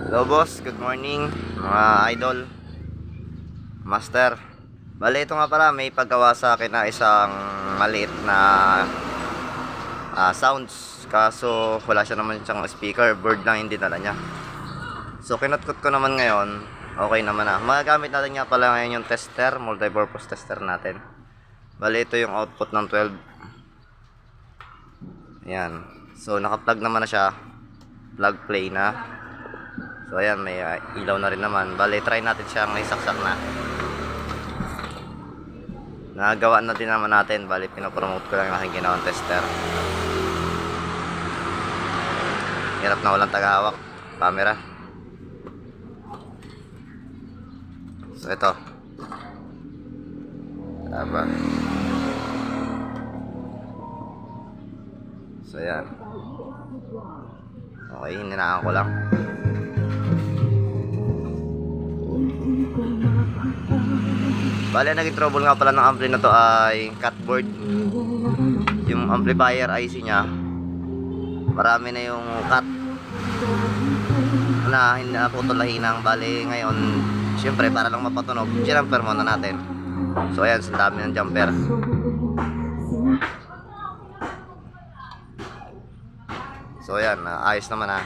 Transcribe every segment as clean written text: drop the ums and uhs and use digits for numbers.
Hello boss, good morning mga idol, master. Bale, ito nga pala, may paggawa sa akin na isang maliit na sounds. Kaso wala siya naman siyang speaker, bird lang yung dinala niya. So kinutkot ko naman ngayon, okay naman na. Magagamit natin nga pala ngayon yung tester, multipurpose tester natin. Bale, ito yung output ng 12. Ayan, so naka-plug naman na siya, plug play na. So ayan, may ilaw na rin naman. Bale, try natin siyang isaksak na. Nagawa na din naman natin. Bale, pinopromote ko lang yung aking ginawang tester. Hirap na walang tagahawak camera. So ito, taba. So ayan, okay, hinanaan ko lang. Bale, naging trouble nga pala ng ampli na to ay cutboard. Yung amplifier IC nya, marami na yung cut na hindi na putulahinang. Bale, ngayon syempre para lang mapatunog, jinumper muna natin. So ayan, sa dami ng jumper. So ayan, ayos naman ha.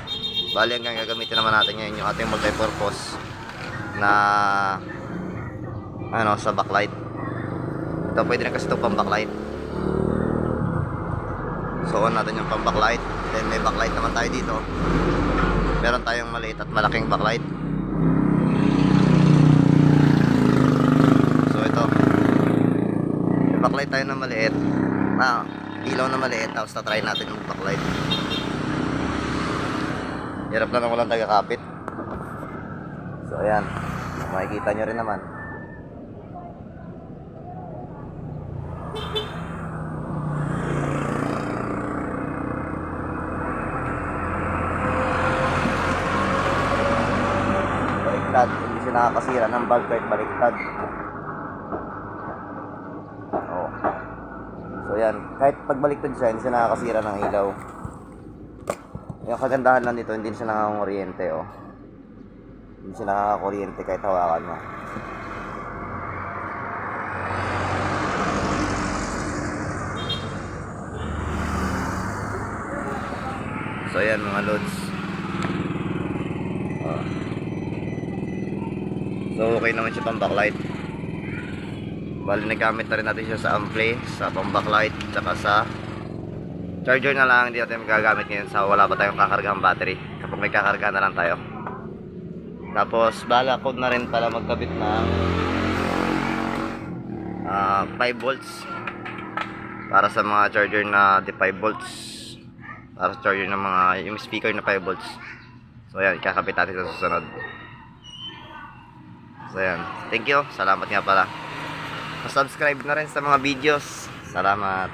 Bale, hanggang gagamitin naman natin ngayon yung ating multipurpose na sa backlight. Ito pwede rin kasi ito pang backlight. So on natin yung pang backlight. Then may backlight naman tayo dito. Meron tayong maliit at malaking backlight. So ito, may backlight tayo na maliit, ilaw na maliit. Tapos na-try natin yung backlight. Hirap na walang taga-kapit. So ayan, makikita nyo rin naman. Baliktad, hindi siya nakakasira ng bulb kahit baliktad. Oh. So yan, kahit pagbaliktad siya, hindi siya nakakasira ng ilaw. Yung kagandahan lang dito, hindi siya nakakakuryente. Oh. Hindi siya nakakakuryente kahit hawakan mo. So ayan mga loads. So okay naman siya pang backlight. Bali, nagamit na rin natin siya sa ampli, sa pang backlight, tsaka sa charger na lang. Hindi natin magagamit ngayon sa wala pa tayong kakargang battery. Kapag may kakarga na lang tayo. Tapos bala ko na rin pala magkabit ng 5 volts para sa mga charger na di 5 volts. Para sa charger ng mga yung speaker na 5 volts. So ayan, ikakabit natin sa susunod. So ayan, thank you, salamat nga pala. Subscribe na rin sa mga videos. Salamat.